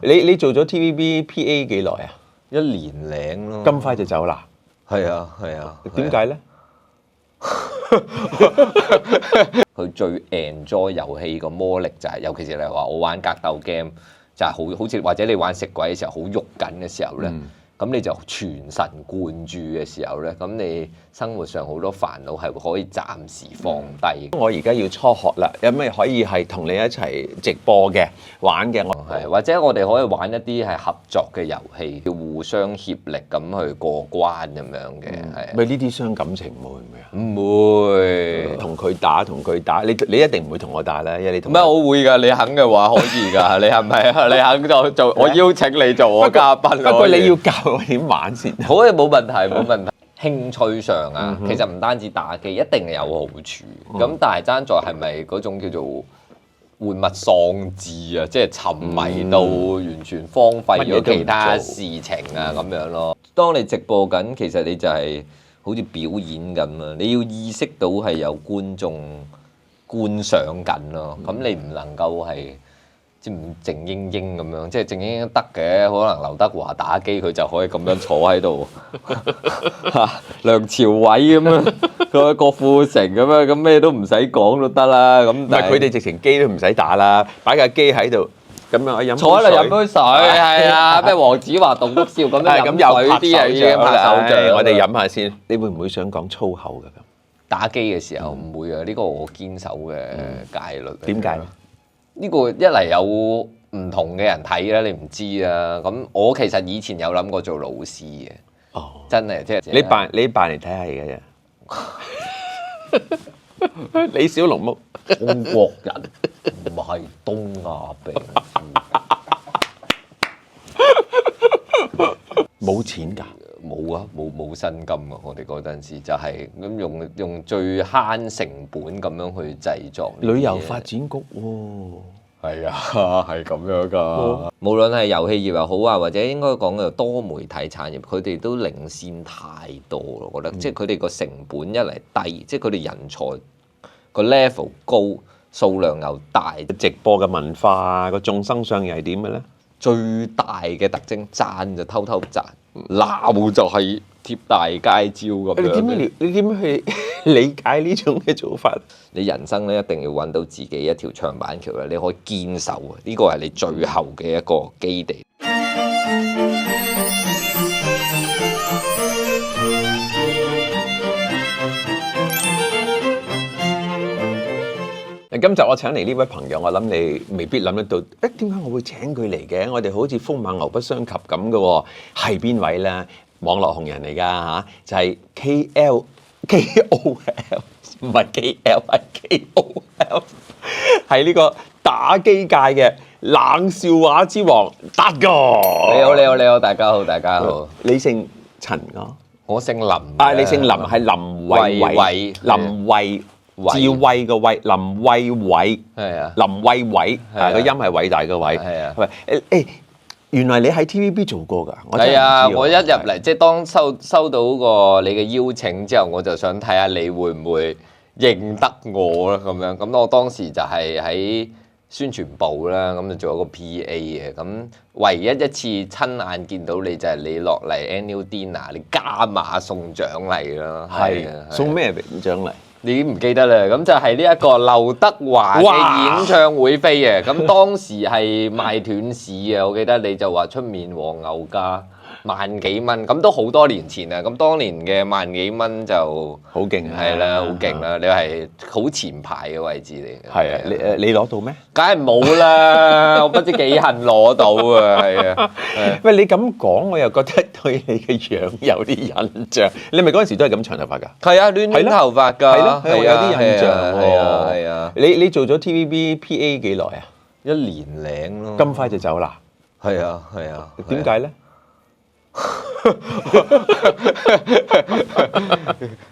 你做咗 TVB PA 幾耐啊？1年零咯。咁快就走啦？係啊係啊。點解咧？佢最 enjoy 遊戲個魔力就係，尤其是你話我玩格鬥 game，就係好似或者你玩食鬼嘅時候好喐緊嘅時候咧。咁你就全神貫注嘅時候咧，咁你生活上好多煩惱係可以暫時放低。我而家要初學啦，有咩可以係同你一齊直播嘅玩嘅？我係或者我哋可以玩一啲係合作嘅遊戲，要互相協力咁去過關咁樣嘅。係咪呢啲傷感情會唔會啊？唔會同佢打，你一定唔會同我打啦，因為你同咩？我會㗎，你肯嘅話可以㗎。你係咪啊？你肯就我邀請你做我嘉賓。不過你要教我點玩先。好嘅，冇問題冇問題。興趣上啊，其實唔單止打機，一定係有好處。咁但係爭在係咪嗰種叫做玩物喪志啊，即係沉迷到完全荒廢咗其他事情啊咁樣咯。當你直播緊，其實你就係好似表演咁啊，你要意識到係有觀眾觀賞緊咯。咁你唔能夠係即係唔靜英英咁樣，即係靜英英得嘅，可能劉德華打機佢就可以咁樣坐喺度，梁朝偉咁樣，佢郭富城咁樣，咁咩都唔使講都得啦。咁唔係佢哋直情機都唔使打啦，擺架機喺度咁樣，我飲坐喺度飲杯水，係啊，咩黃子華棟篤笑咁樣飲水啲啊，已經拍手掌。我哋飲下先。你會唔會想講粗口㗎咁？打機嘅時候唔會啊，呢個我堅守嘅戒律。點解？呢個一嚟有唔同嘅人睇啦，你唔知啊。咁我其實以前有諗過做老師嘅，真係即係你扮嚟睇下嘅啫。李小龍冇中國人唔係東亞病夫，冇錢㗎。冇啊，冇薪金啊！我哋嗰陣時就係咁用最慳成本咁樣去製作。旅遊發展局喎，係啊，係咁樣㗎。無論係遊戲業又好啊，或者應該講嘅多媒體產業，佢哋都領先太多咯。我覺得，即係佢哋個成本一嚟低，即係佢哋人才個 level 高，數量又大。直播嘅文化啊，個眾生相又係點嘅咧？最大嘅特徵，讚就偷偷讚，鬧就係貼大街招咁樣。你點樣去理解呢種嘅做法？你人生咧一定要揾到自己一條長板橋咧，你可以堅守啊！呢個係你最後嘅一個基地。今集我請嚟呢位朋友，我諗你未必諗得到，點解我會請佢嚟嘅？我哋好似風馬牛不相及咁嘅喎，係邊位咧？網絡紅人嚟㗎嚇，就係 KOL，唔係 KL 係 KOL，係呢個打機界嘅冷笑話之王達哥。你好，大家好。你姓陳㗎？我姓林。你姓林係林偉，林偉。智慧個慧，林慧偉，係啊，林慧偉，個音係偉大個偉，係啊，喂，原來你喺 TVB 做過㗎？係啊，我一入嚟即係當收到個你嘅邀請之後，我就想睇下你會唔會認得我啦咁樣。咁我當時就係喺宣傳部啦，咁就做一個 PA 嘅。咁唯一一次親眼見到你就係你落嚟 annual dinner，你加碼送獎勵啦。係送咩獎勵？你已經唔記得啦，咁就係呢一個劉德華嘅演唱會飛嘅，咁當時係賣斷市嘅，我記得你就話出面黃牛價萬幾蚊，咁都好多年前啦，咁當年嘅萬幾蚊就好勁，係啦，好勁啦，你係好前排嘅位置嚟嘅。係啊，你攞到咩？梗係冇啦，我不知幾恨攞到啊，係啊。喂，你咁講，我又覺得對你嘅樣有啲印象。你咪嗰陣時都係咁長頭髮㗎？係啊，攣頭髮㗎。係咯，有啲印象喎。係啊。你做咗 TVB PA 幾耐啊？1年零咯。咁快就走啦？係啊。點解咧？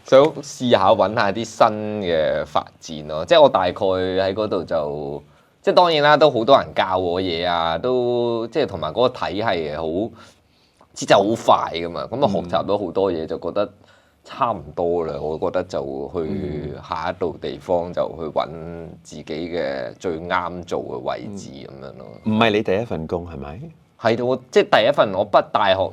想試下揾下啲新嘅發展咯，即係我大概喺嗰度就，即係當然啦，都好多人教我嘢啊，都即係同埋嗰個體系係好節奏好快噶嘛，咁啊學習到好多嘢，就覺得差唔多啦，我覺得就去下一度地方就去揾自己嘅最啱做嘅位置咁樣咯。唔係你第一份工係咪？係我即係第一份我畢大學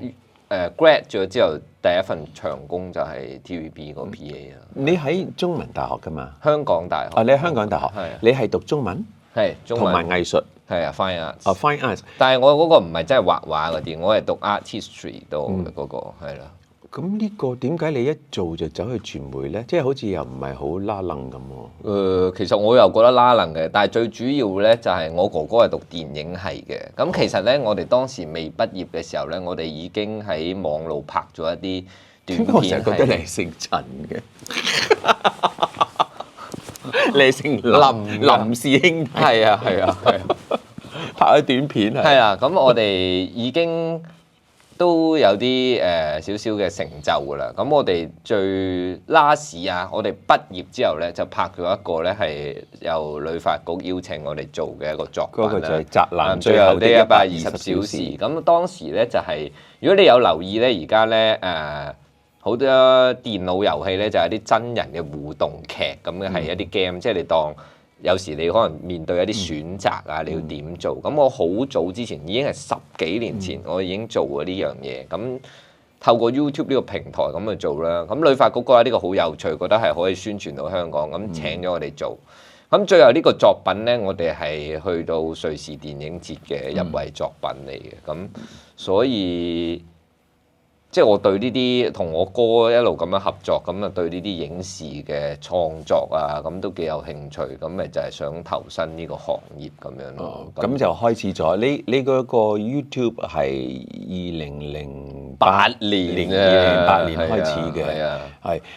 grad 咗之後，第一份長工就係 TVB 個 PA 啊。你喺中文大學㗎嘛？香港大學。哦，你喺香港大學，係啊你係讀中文係中同文埋藝術。係啊 fine arts。哦，fine arts。但係我嗰個唔係真係畫畫嗰啲，我係讀 art history 多嘅嗰個係啦。咁呢個點解你一做就走去傳媒咧？即係好似又唔係好拉楞咁喎。其實我又覺得拉能嘅，但係最主要咧就係我哥哥係讀電影系嘅。咁其實咧，我哋當時未畢業嘅時候咧，我哋已經喺網路拍咗一啲短我成日片覺得你係姓陳嘅，你係姓林氏兄弟，係啊係啊係啊，拍咗短片啊。係啊。咁我哋已經都有啲少少嘅成就㗎啦。咁我哋最 last 啊，我哋畢業之後咧就拍咗一個咧係由旅發局邀請我哋做嘅一個作品嗰個就係啦。宅男最後的120 120小時。咁當時咧就係、如果你有留意咧，而家咧好多電腦遊戲咧就係啲真人嘅互動劇咁嘅，係一啲 game，即係你當有時你可能面對一啲選擇啊，你要點做？咁我好早之前已經係10幾年前，我已經做過呢樣嘢。咁透過 YouTube 呢個平台咁去做啦。咁旅發局覺得呢個好有趣，覺得係可以宣傳到香港，咁請咗我哋做。咁最後呢個作品咧，我哋係去到瑞士電影節嘅入圍作品嚟嘅。咁所以即係我對呢啲同我哥一路咁樣合作，咁啊對呢啲影視嘅創作啊，咁都幾有興趣，咁咪就係想投身呢個行業咁樣咯。咁就開始咗。你嗰個 YouTube 係2008年開始嘅，係啊，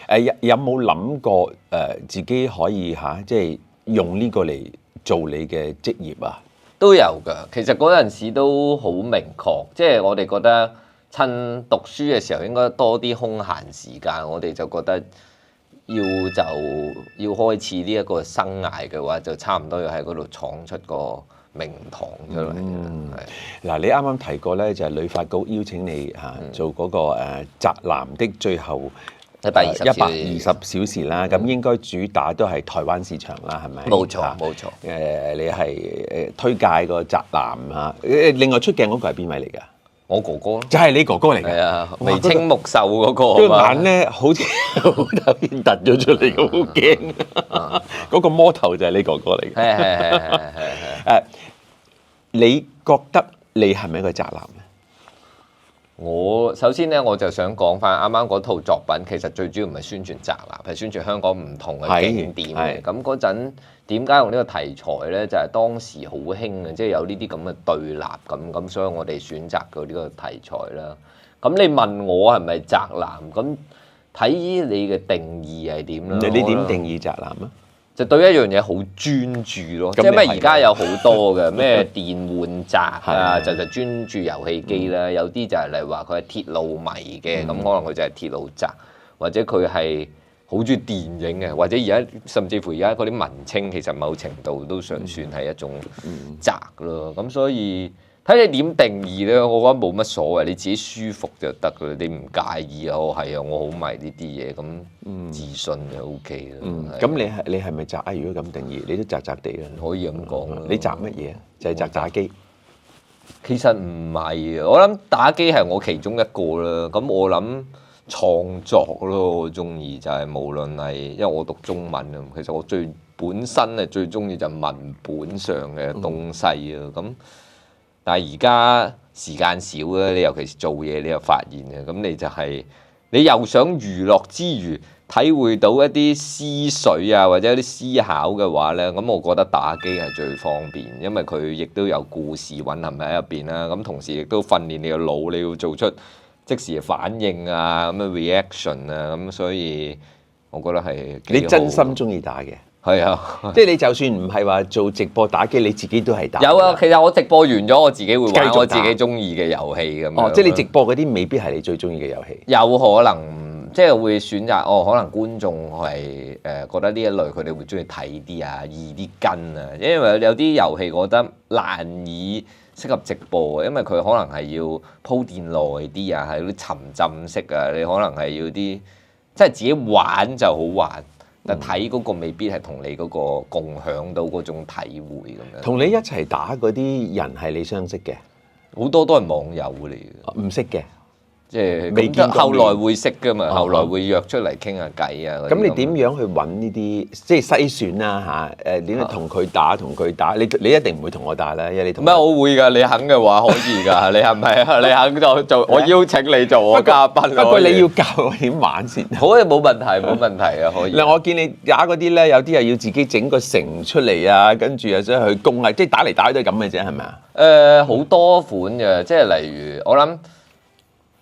係有冇諗過自己可以即係用呢個嚟做你嘅職業啊？都有㗎。其實嗰陣時都好明確，即係我哋覺得趁讀書嘅時候應該多啲空閒時間，我哋就覺得要開始呢一個生涯嘅話，就差唔多要喺嗰度闖出個名堂出嚟。嗱，你啱啱提過咧，就係旅發局邀請你做嗰個宅男的最後120小時啦。咁應該主打都係台灣市場啦，係咪？冇錯冇錯。你係推介個宅男啊？另外出鏡嗰個係邊位嚟㗎？我哥哥咯，就係你哥哥嚟嘅。係啊，眉清目秀嗰個個眼咧好似好頭先突咗出嚟，好驚。嗰個魔頭就係你哥哥嚟嘅。係。你覺得你係咪一個宅男咧？我首先咧，我就想講翻啱啱嗰套作品，其實最主要唔係宣傳宅男，係宣傳香港唔同嘅景點嘅。咁嗰陣點解用呢個題材咧？就係當時好興嘅，即係有呢啲咁嘅對立咁，所以我哋選擇咗呢個題材啦。咁你問我係咪宅男？咁睇你嘅定義係點啦？你點定義宅男啊？就對一樣嘢好專注咯，即係咩而家有好多嘅咩電玩宅啊，就專注遊戲機啦。有啲就係例如話佢係鐵路迷嘅，咁可能佢就係鐵路宅，或者佢係好中意電影嘅，或者而家甚至乎而家嗰啲文青，其實某程度都尚算係一種宅咯。咁所以睇你點定義咧，我覺得冇乜所謂，你自己舒服就得噶啦。你唔介意啊？我係啊，我好迷呢啲嘢，咁自信就 OK 啦。咁你係咪宅啊？如果咁定義，你都宅宅地啦。可以咁講。你宅乜嘢啊？就係宅打機。其實唔係啊，我諗打機係我其中一個啦。咁我諗創作咯，我中意就係無論係因為我讀中文啊，其實我本身係最中意就係文本上嘅東西啊。咁但係而家時間少啦，你尤其是做嘢，你又發現嘅，咁你就係你又想娛樂之餘，體會到一啲思緒啊，或者一啲思考嘅話咧，咁我覺得打機係最方便，因為佢亦都有故事蘊含喺入邊啦。咁同時亦都訓練你個腦，你要做出即時嘅反應啊，咁嘅 reaction 啊，咁所以我覺得係你真心中意打嘅。係啊，即係你就算唔係話做直播打機，你自己都係打。有啊，其實我直播完咗，我自己會玩我自己中意嘅遊戲咁樣。即係你直播嗰啲未必係你最中意嘅遊戲。有可能即係會選擇可能觀眾係覺得呢一類佢哋會中意睇啲啊，易啲跟啊，因為有啲遊戲我覺得難以適合直播，因為佢可能係要鋪墊耐啲啊，係啲沉浸式啊，你可能係要啲即係自己玩就好玩，但睇嗰個未必係同你嗰個共享到嗰種體會咁樣。同你一齊打嗰啲人係你相識嘅，好多都係網友嚟嘅，唔識嘅。即係未見過面後來會識噶嘛，哦後來會約出嚟傾下偈啊。咁你點樣去揾呢啲即係篩選啦嚇？點樣同佢打？你一定唔會同我打啦，因為你同唔係我會㗎，你肯嘅話可以㗎，你係咪啊？你肯就做，我邀請你做我嘉賓。不過你要教我點玩先。好嘅，冇問題，冇問題啊，可以。嗱，我見你打嗰啲咧，有啲係要自己整個城出嚟啊，跟住又想去攻啊，即係打嚟打去都係咁嘅啫，係咪啊？好多款嘅，即係例如我諗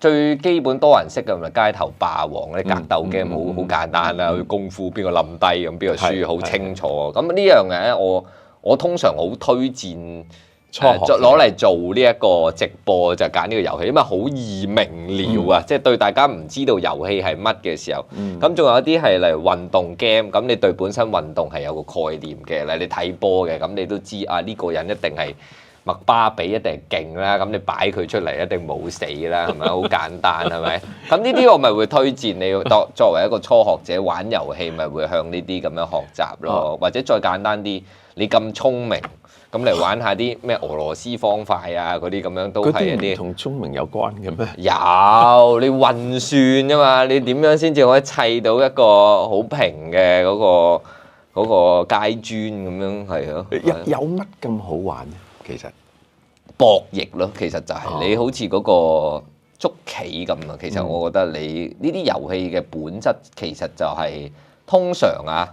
最基本多人識嘅咪街頭霸王嗰啲格鬥 game，好簡單啦，去功夫邊個冧低咁，邊個輸好清楚。咁呢樣嘢我通常好推薦攞嚟做呢一個直播，就揀呢個遊戲，因為好易明了啊！即係對大家唔知道遊戲係乜嘅時候，咁仲有一啲係例如運動 game，咁你對本身運動係有個概念嘅，例如你睇波嘅，咁你都知啊呢個人一定係麥巴比一定係勁啦，咁你擺佢出嚟一定冇死啦，係咪？好簡單係咪？咁呢啲我咪會推薦你作為一個初學者玩遊戲，咪會向呢啲咁樣學習咯，或者再簡單啲，你咁聰明，咁嚟玩下啲咩俄羅斯方塊啊嗰啲咁樣都係一啲同聰明有關嘅咩？有你運算㗎嘛，你點樣先至可以砌到一個好平嘅嗰個階磚咁樣係咯？有乜咁好玩咧？其實博弈咯，其實就係你好似嗰個捉棋咁啊。其實我覺得你呢啲遊戲嘅本質其實就係通常啊，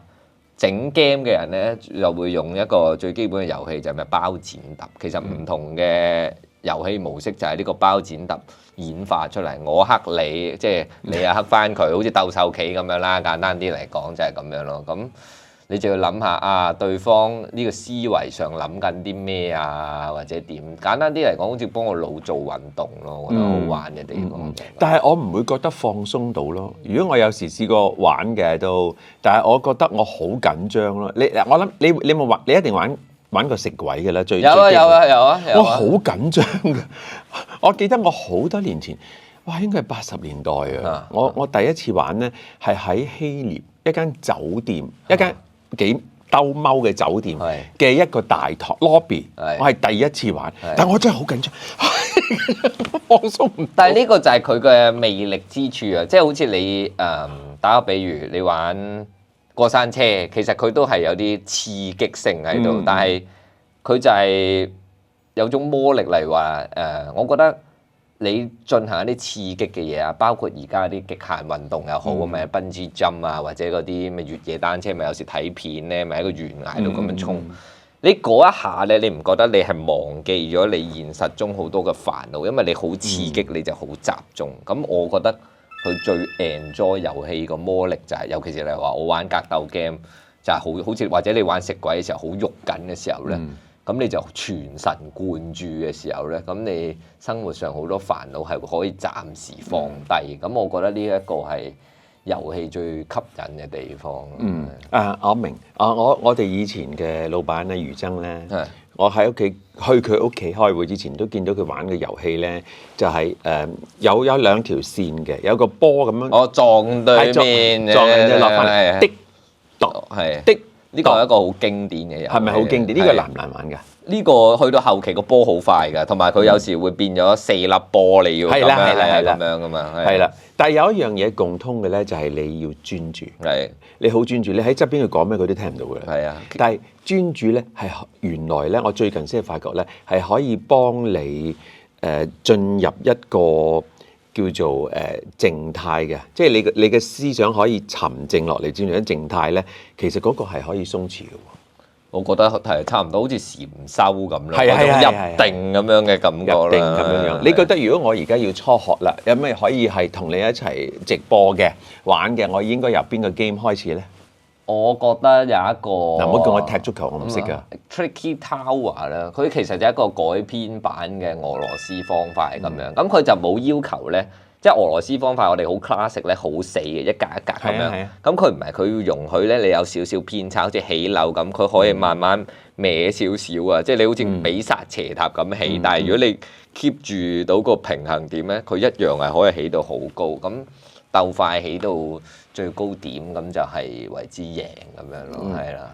整 game 嘅人咧就會用一個最基本嘅遊戲就係咩包剪揼。其實唔同嘅遊戲模式就係呢個包剪揼演化出嚟。我克你，即係你又克翻佢，好似鬥獸棋咁樣啦。簡單啲嚟講就係咁樣咯。咁你就要諗下啊，對方呢個思維上諗緊啲咩啊，或者點？簡單啲嚟講，好似幫我腦做運動咯，我覺得好玩嘅地方。但係我唔會覺得放鬆到咯。如果我有時試過玩嘅都，但係我覺得我好緊張咯。我諗你冇玩，你一定玩過食鬼嘅啦。有啊！我好緊張嘅。我記得我好多年前，哇，應該係80年代啊。我第一次玩咧係喺希臘一間酒店，一間幾兜踎嘅酒店嘅一個大堂 lobby，我係第一次玩，但我真係好緊張，放鬆唔到。但係呢個就係佢嘅魅力之處啊！即係好似你打個比喻，你玩過山車，其實佢都係有啲刺激性喺度，但係佢就係有種魔力嚟話我覺得。你進行一啲刺激嘅嘢啊，包括而家啲極限運動又好啊，咪bungee jump啊，或者嗰啲咩越野單車，咪有時睇片咧，咪喺個懸崖度咁樣衝。你嗰一下咧，你唔覺得你係忘記咗你現實中好多嘅煩惱，因為你好刺激，你就好集中。咁我覺得佢最 enjoy 遊戲個魔力就係，尤其是你話我玩格鬥 game，就係好似或者你玩食鬼嘅時候好喐緊嘅時候咧。咁你就全神貫注嘅時候咧，咁你生活上好多煩惱係可以暫時放低。咁我覺得呢一個係遊戲最吸引嘅地方。我明。我哋以前嘅老闆咧，余爭咧，我喺屋企去佢屋企開會之前，都見到佢玩嘅遊戲咧，就係有兩條線嘅，有個波咁樣。撞對面，撞人哋落翻，滴落係滴。呢個係一個好經典嘅遊戲，係咪好經典？呢個難唔難玩㗎？呢個去到後期個波好快㗎，同埋佢有時會變咗4粒波，你要咁樣㗎嘛。係啦，但係有一樣嘢共通嘅咧，就係你要專注。係，你好專注，你喺側邊佢講咩，佢都聽唔到㗎。係啊，但係專注咧係原來咧，我最近先發覺咧係可以幫你進入一個叫做靜態嘅，即係你嘅思想可以沉靜落嚟，轉成靜態咧，其實嗰個係可以鬆弛嘅喎。我覺得係差唔多好似禪修咁咯，入定咁樣嘅感覺啦。入定咁樣。你覺得如果我而家要初學啦，有咩可以係同你一齊直播嘅玩嘅？我應該由邊個 game 開始咧？我覺得有一個嗱，唔好叫我踢足球，我唔識㗎。Tricky Tower 啦，佢其實就係一個改編版嘅俄羅斯方塊咁樣，咁佢就冇要求咧。即係俄羅斯方塊，我哋好 classic 咧，好死嘅，一格一格咁樣。咁佢唔係，佢要容許咧，你有少少偏差，好似起樓咁，佢可以慢慢歪少少啊。即係你好似比薩斜塔咁起，但係如果你 keep 住到個平衡點咧，佢一樣係可以起到好高。咁鬥快起到最高點，咁就係為之贏咁樣咯，係啦。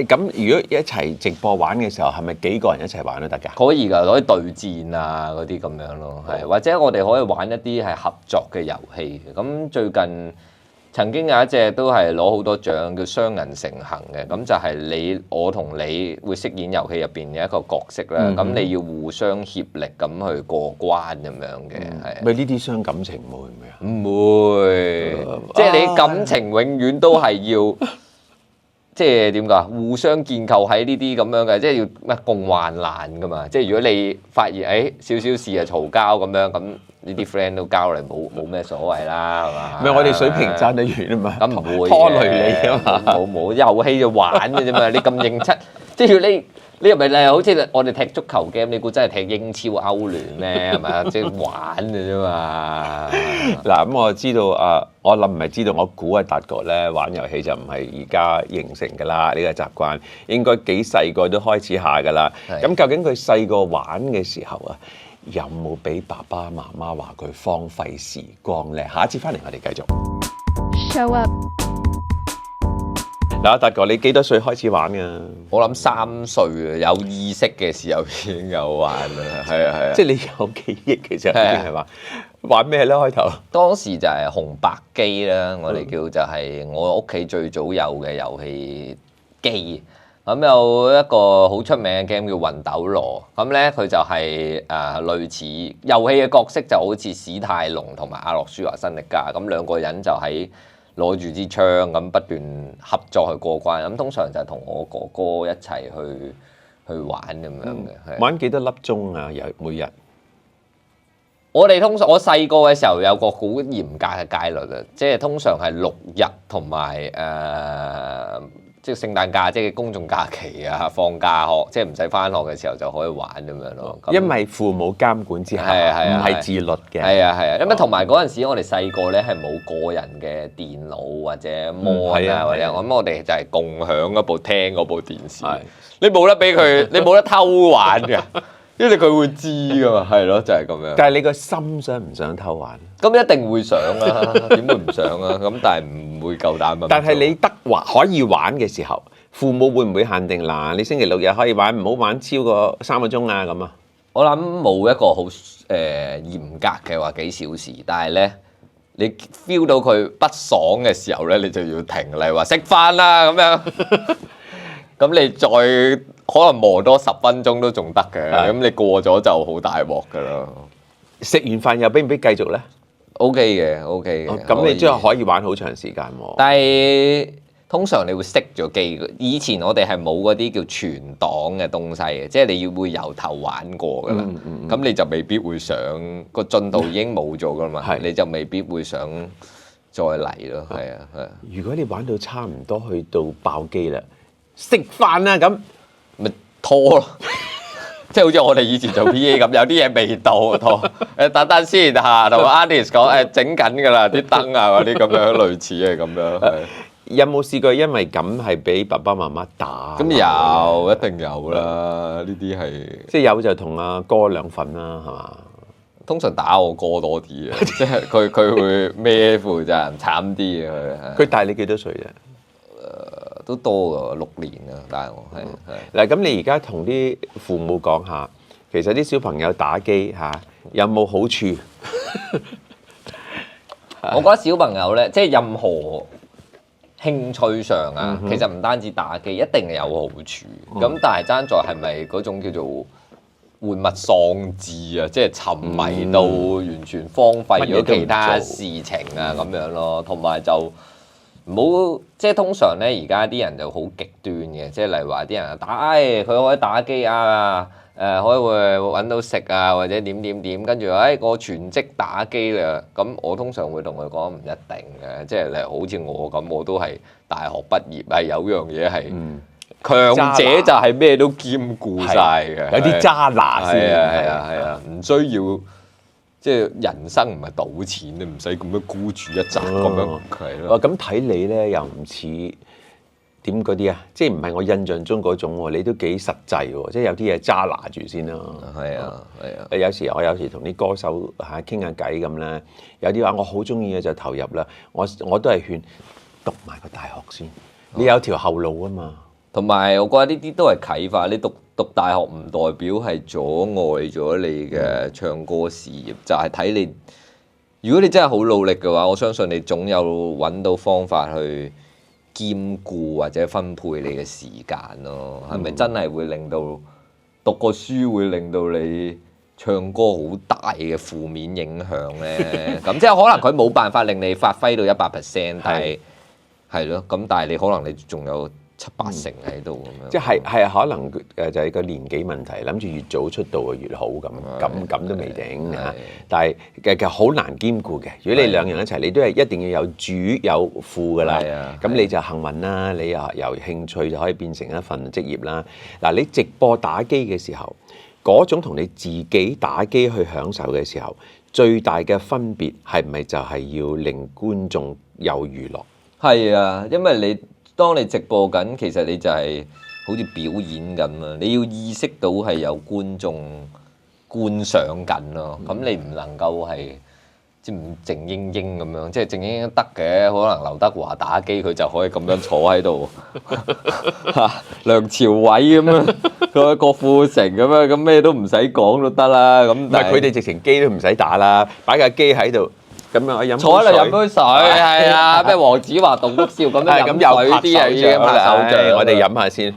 咁如果一齊直播玩嘅時候，係咪幾個人一齊玩都得㗎？可以㗎，可以對戰啊嗰啲咁樣咯，係或者我哋可以玩一啲係合作嘅遊戲。咁最近曾經有一隻都係攞好多獎，叫雙人成行嘅。咁就係我同你會飾演遊戲入邊嘅一個角色啦。咁你要互相協力咁去過關咁樣嘅，係。咪呢啲傷感情冇係咪啊？唔會，即係你感情永遠都係要，即係點講？互相建構喺呢啲咁樣嘅，即係要咩共患難噶嘛。即係如果你發現少少事啊嘈交咁樣，咁呢啲 friend 都交嚟冇咩所謂啦，係嘛？唔係我哋水平爭得遠啊嘛，咁唔會拖累你啊嘛。冇遊戲就玩嘅啫嘛。你咁認真，即係要你又咪好似我哋踢足球 game，你估真係踢英超歐聯咩？係咪啊？即係玩嘅啫嘛。嗱咁我知道我諗唔係知道，我估啊達哥咧玩遊戲就唔係而家形成㗎啦，呢個習慣應該幾細個都開始下㗎啦。咁究竟佢細個玩嘅時候啊，有冇俾爸爸媽媽話佢荒廢時光咧？下一節翻嚟我哋繼續。Show up。嗱，達哥，你幾多歲開始玩㗎？我諗3歲啊，有意識嘅時候已經有玩啦，係啊，即係你有記憶嘅時候已經係玩咩咧？開頭當時就係紅白機啦，我哋叫就係我屋企最早有嘅遊戲機。咁有一個好出名嘅 game 叫魂斗羅，咁咧佢就係類似遊戲嘅角色就好似史泰龍同埋阿諾舒華辛力加，咁兩個人就攞住支槍咁不斷合作去過關，咁通常就係同我哥哥一齊去玩咁樣嘅。玩幾多粒鐘啊？每日？我細個嘅時候有個好嚴格嘅戒律啊，即係通常係6日同埋即係聖誕假，即係公眾假期啊，放假即係唔使返學嘅時候就可以玩咁樣咯。因為父母監管之下，唔係自律嘅。係啊，因為同埋嗰陣時我哋細個咧係冇個人嘅電腦或者 mon 啊，或者咁我哋就係共享嗰部廳嗰部電視。你冇得俾佢，你冇得偷玩㗎。因為佢會知㗎嘛，係咯，就係咁樣。但係你個心想唔想偷玩？咁一定會想啊，點會唔想啊？咁但係唔會夠膽。但係你可以玩嘅時候，父母會唔會限定嗱？你星期六日可以玩，唔好玩超過3個鐘啊咁啊？我諗冇一個好嚴格嘅話幾小時，但係咧你 feel 到佢不爽嘅時候咧，你就要停嚟話食飯啦咁樣。咁你再可能磨多10分鐘都仲得嘅，咁你過咗就好大鑊㗎啦。食完飯又俾唔俾繼續咧 ？OK 嘅，OK 嘅。咁你之後可以玩好長時間喎。但係通常你會熄咗機嘅。以前我哋係冇嗰啲叫存檔嘅東西嘅，即係你要會由頭玩過㗎啦。咁你就未必會想個進度已經冇咗㗎嘛，你就未必會想再嚟咯。係啊。如果你玩到差唔多去到爆機啦，食飯啊咁，咪拖咯，即係好似我哋以前做 PA 咁，有啲嘢未到拖，等先嚇，同 artist 講整緊㗎啦，啲燈啊嗰啲咁樣，類似係咁樣。有冇試過因為咁係俾爸爸媽媽打？咁有，一定有啦，呢啲係。即係有就同阿哥兩份啦，係嘛？通常打我哥多啲嘅，即係佢會孭負責任，慘啲嘅佢。佢大你幾多歲啫？都多㗎，6年啊，但係我係。嗱，咁你而家同啲父母講下，其實啲小朋友打機有冇好處？我覺得小朋友咧，即係任何興趣上啊，其實唔單止打機，一定係有好處。咁但係爭在係咪嗰種叫做玩物喪志啊，即係沉迷到完全荒廢咗其他事情啊咁樣咯，同埋就。唔好，即係通常咧，而家啲人就好極端嘅，即係例如話啲人佢可以打機啊，可以會揾到食啊，或者點，跟住我全職打機啦。咁我通常會同佢講唔一定嘅，即係例如好似我咁，我都係大學畢業，係有樣嘢係強者就係咩都兼顧晒嘅，有啲渣拿先係啊，唔需要。即係人生唔係賭錢，你唔使咁樣孤注一擲咁樣係咯。咁睇你咧又唔似點嗰啲啊？即係唔係我印象中嗰種喎？你都幾實際喎！即係有啲嘢揸拿住先啦。係啊，係啊。我有時同啲歌手嚇傾下偈咁咧，有啲話我好中意嘅就投入啦。我都係勸讀埋個大學先，你有條後路啊嘛。同埋我覺得呢啲都係啟發，你讀大學唔代表係阻礙咗你嘅唱歌事業，就係睇你。如果你真係好努力嘅話，我相信你總有揾到方法去兼顧或者分配你嘅時間咯。係咪真係會令到讀個書會令到你唱歌好大嘅負面影響呢？咁即係可能佢冇辦法令你發揮到100%，但係係咯，咁但係你可能你仲有7-8成喺度咁樣，即係可能就係個年紀問題，諗住越早出道越好咁都未定嚇。但係其實好難兼顧嘅。如果你兩樣一齊，你都係一定要有主有副㗎啦。咁你就幸運啦，你又由興趣就可以變成一份職業啦。嗱，你直播打機嘅時候，嗰種同你自己打機去享受嘅時候，最大嘅分別係咪就係要令觀眾有娛樂？係啊，因為當你直播緊，其實你就係好似表演緊啊！你要意識到係有觀眾觀賞緊咯，咁你唔能夠係即唔靜英英咁樣，即係靜英英得嘅，可能劉德華打機佢就可以咁樣坐喺度，梁朝偉咁樣，佢郭富城咁樣，咁咩都唔使講都得啦。咁但係佢哋直情機都唔使打啦，擺架機喺度。咁啊！我飲坐喺度飲杯水，係啊，咩黃子華棟篤笑咁樣飲水啲啊，已經拍手掌。我哋飲下先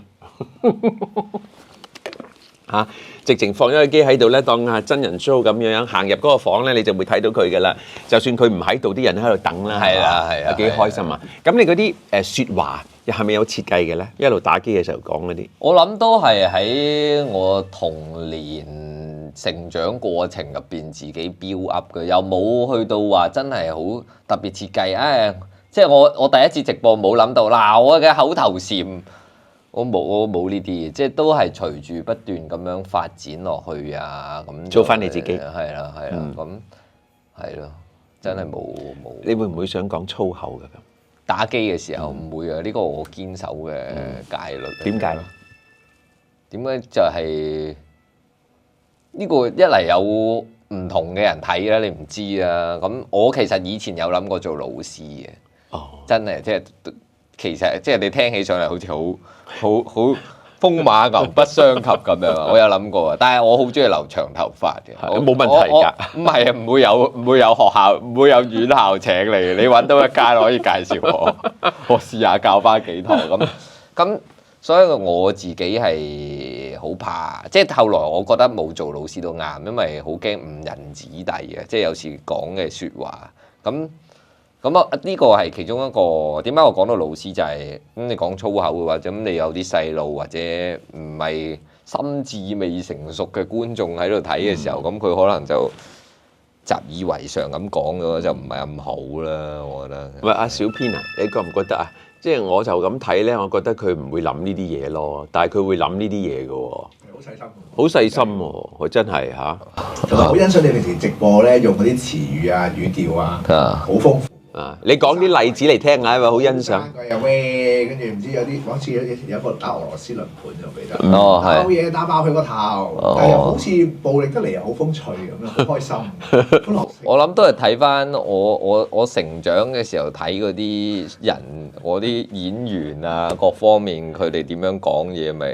嚇，直情放咗個機喺度咧，當真人 show 咁樣行入嗰個房咧，你就會睇到佢噶啦。就算佢唔喺度，啲人喺度等啦，係啊，係啊，幾開心啊！咁你嗰啲説話又係咪有設計嘅咧？一路打機嘅時候講嗰啲，我諗都係喺我童年成長過程入邊自己 build up 嘅，又冇去到話真係好特別設計。即係我第一次直播冇諗到嗱，我嘅口頭禪我冇呢啲，即係都係隨住不斷咁樣發展落去啊，咁做翻你自己。係啦，咁係咯，真係冇。你會唔會想講粗口㗎咁？打機嘅時候唔會啊，呢個我堅守嘅戒律。點解？點解就係呢個一嚟有唔同嘅人睇啦，你唔知啊。咁我其實以前有諗過做老師嘅，真係其實即係你聽起上嚟好似好風馬牛不相及咁樣。我有諗過啊，但係我好中意留長頭髮嘅，冇問題㗎。唔係啊，唔會有學校，唔會有院校請你，你揾到一間可以介紹我試下教翻幾堂咁。所以我自己係好怕，即係後來我覺得冇做老師都啱，因為好驚誤人子弟嘅，即係有時講嘅説話咁啊。呢個係其中一個點解我講到老師就係你講粗口嘅話，咁你有啲細路或者唔係心智未成熟嘅觀眾喺度睇嘅時候，咁佢可能就習以為常咁講嘅就唔係咁好啦，我覺得。喂，阿小編啊，你覺唔覺得啊？即係我就咁睇咧，我覺得佢唔會諗呢啲嘢咯，但係佢會諗呢啲嘢嘅喎。好細心，好細心喎，佢真係嚇。同埋好欣賞你平時直播咧，用嗰啲詞語啊、語調啊，好豐富。你講啲例子嚟聽下，因為好欣賞。又喂，跟住唔知有啲好似有個打俄羅斯輪盤就記得。係。打嘢打爆佢個頭，但係又好似暴力得嚟又好風趣咁樣，好開心。我諗都係睇翻我成長嘅時候睇嗰啲人，我啲演員啊各方面佢哋點樣講嘢咪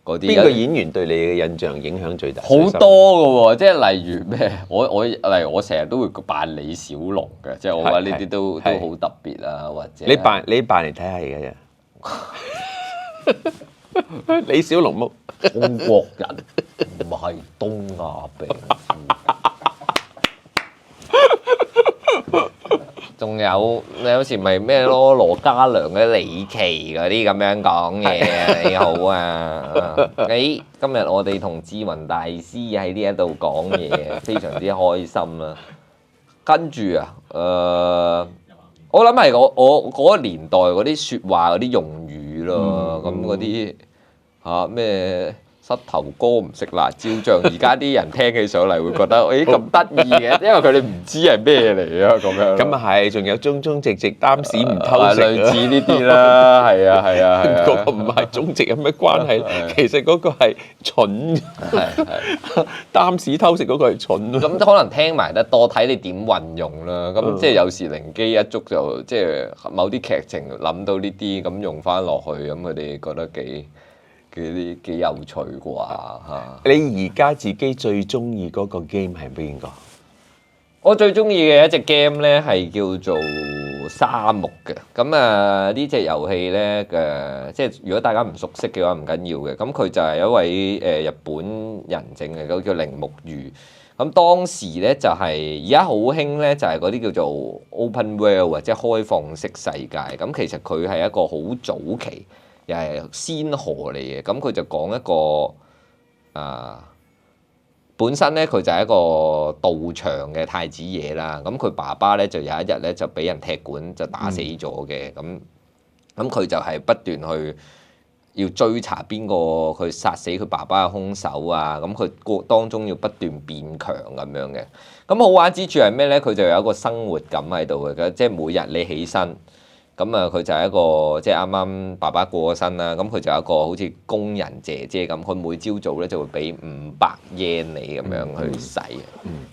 嗰啲。邊個演員對你嘅印象影響最大？好多㗎喎，即係例如咩？例如我成日都會扮李小龍嘅，即係我覺得呢啲都好特別啊，或者你扮嚟睇下嘅啫。李小龍冇中國人唔係東亞病夫。仲有時咪咩咯？羅嘉良嘅李琦嗰啲咁樣講嘢，你好啊！今日我哋同志雲大師喺呢一度講嘢，非常之開心啦。跟住我諗係我嗰個年代嗰啲説話嗰啲用語咯，咁嗰啲咩膝頭哥唔食辣椒醬，而家啲人聽起上嚟會覺得誒咁得意嘅，因為佢哋唔知係咩嚟啊咁樣。咁啊係，仲有忠忠直直擔屎唔偷食類似呢啲啦，係啊係啊係啊。嗰個唔係忠直有咩關係？其實嗰個係蠢，擔屎偷食嗰個係蠢。咁可能聽埋得多，睇你點運用啦。咁即係有時靈機一觸就即係某啲劇情諗到呢啲咁用翻落去，咁佢哋覺得幾有趣啩嚇。你而家自己最中意嗰個 game 係邊個？我最中意嘅一隻 game 咧係叫做沙漠嘅。咁啊呢隻遊戲咧嘅，即係如果大家唔熟悉嘅話唔緊要嘅。咁佢就係一位日本人整嘅，嗰個叫鈴木裕。咁當時咧就係而家好興咧，就係嗰啲叫做 open world 或者開放式世界。咁其實佢係一個好早期，又係先河嚟嘅。咁佢就講一個本身咧佢就係一個道場嘅太子爺啦。咁佢爸爸咧就有一日咧就俾人踢館就打死咗嘅。咁佢就係不斷去要追查邊個佢殺死佢爸爸嘅兇手啊！咁佢過當中要不斷變強咁樣嘅。咁好玩之處係咩咧？佢就有一個生活感喺度嘅，即係每日你起身，咁啊佢就係一個即係啱啱爸爸過咗身啦。咁佢就有一個好似工人姐姐咁，佢每朝早咧就會俾500 yen 你咁樣去使，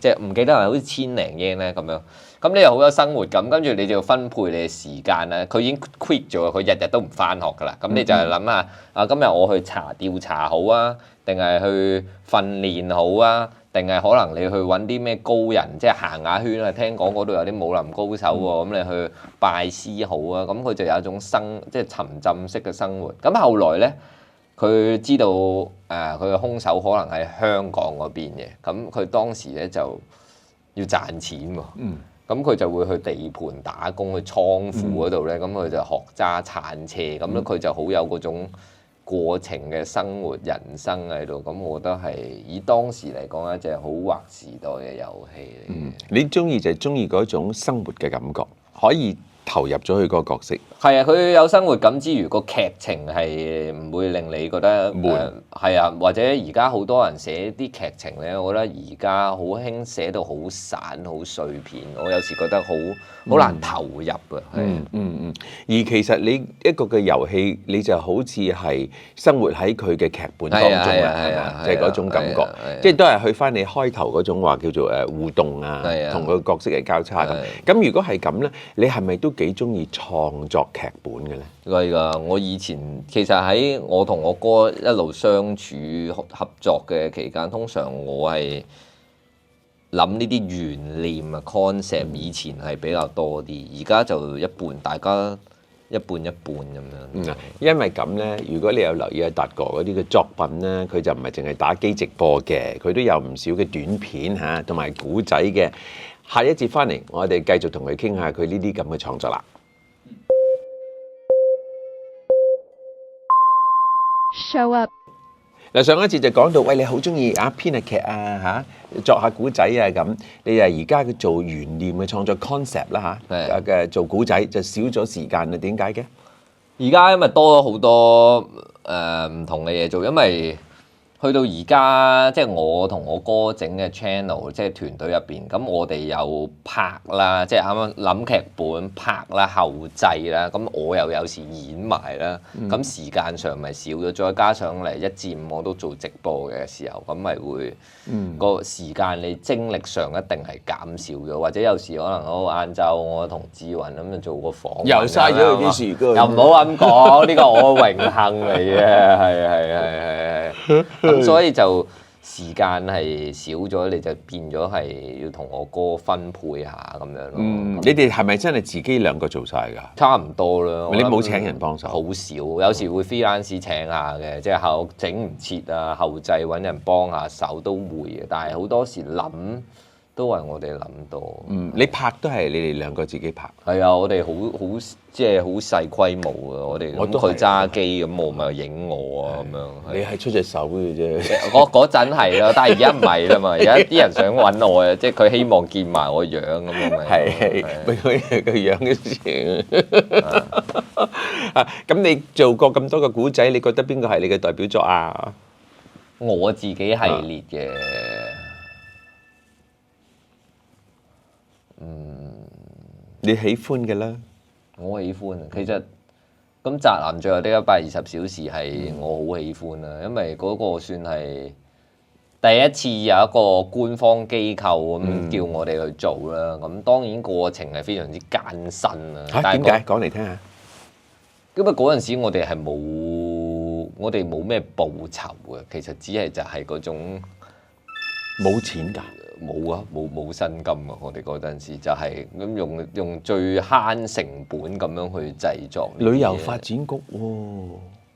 即係唔記得係好似1000零 yen 咧咁樣。咁你又好有生活感，跟住你就要分配你嘅時間啦。佢已經 quit 咗，佢日日都唔返學噶啦。咁你就係諗下，今日我去調查好啊，定係去訓練好啊，定係可能你去揾啲咩高人，即係行下圈啊。聽講嗰度有啲武林高手喎，咁你去拜師好啊。咁佢就有一種即係沉浸式嘅生活。咁後來咧，佢知道佢嘅兇手可能喺香港嗰邊嘅，咁佢當時咧就要賺錢喎。咁佢就會去地盤打工，去倉庫嗰度咧，咁佢就學揸鏟車，咁咧佢就好有嗰種過程嘅生活人生喺度。咁我覺得係以當時嚟講一隻好劃時代嘅遊戲嚟嘅。你中意就係中意嗰種生活嘅感覺，可以投入咗去嗰個角色。係啊，佢有生活感之餘，個劇情係唔會令你覺得悶。係啊，或者而家好多人寫啲劇情咧，我覺得而家好興寫到好散、好碎片，我有時覺得好難投入啊。而其實你一個嘅遊戲，你就好似係生活喺佢嘅劇本當中啦，係嘛？即係嗰種感覺，即係都係去翻你開頭嗰種話叫做互動啊，同個角色嘅交叉咁。咁如果係咁咧，你係咪都幾中意創作劇本嘅咧？係㗎，我以前其實喺我同我哥一路相處合作嘅期間，通常我係諗呢啲懸念啊 concept，以前係比較多啲，而家就一半，大家一半一半咁樣。因為咁咧，如果你有留意阿達哥嗰啲嘅作品咧，佢就唔係淨係打機直播嘅，佢都有唔少嘅短片嚇，同埋古仔嘅。下一節翻嚟，我哋繼續同佢傾下佢呢啲咁嘅創作啦。Show up。嗱，上一節就講到，喂，你好中意編劇啊作下古仔啊咁，你又而家做懸念嘅創作 concept 啦嘅做古仔就少咗時間啦，點解嘅？而家因為多咗好多唔同嘅嘢做，因為去到而家即係我同我哥整嘅 channel，即係團隊入邊，咁我哋有拍啦，即係啱啱諗劇本拍啦、後製啦，咁我又有時演埋啦，咁時間上咪少咗，再加上嚟1至5我都做直播嘅時候，咁咪會個時間你精力上一定係減少咗，或者有時可能好晏晝我同志雲咁就做個訪問，又嘥咗佢啲時間，又唔好咁講，呢個我榮幸嚟嘅，係。咁所以就時間係少咗，你就變咗係要同我哥分配下咁樣咯。你哋係咪真係自己兩個做晒㗎？差唔多啦。你冇請人幫手？好少，有時會 freelance 請下嘅，即係後整唔切啊，後製揾人幫下手都會嘅。但係好多時諗都係我哋諗到。你拍都係你哋兩個自己拍？係啊，我哋好即係好細規模嘅，我哋咁佢揸機咁，我咪影我啊咁樣。你係出隻手嘅啫。嗰陣係咯，但係而家唔係啦嘛。而家啲人想揾我啊，即係佢希望見埋我樣咁啊咪。係，俾佢個樣嘅事。咁你做過咁多個古仔，你覺得邊個係你嘅代表作啊？我自己系列嘅，你喜歡嘅啦。我喜歡。其實咁宅男最後的120小時係我好喜歡啦，因為嗰個算係第一次有一個官方機構咁叫我哋去做啦。咁當然過程係非常之艱辛啊。嚇點解？講嚟聽下。因為嗰陣時我哋係冇咩報酬嘅，其實只係就係嗰種冇錢㗎。冇啊，冇薪金啊！我哋嗰陣時就係咁用最慳成本咁樣去製作。旅遊發展局喎。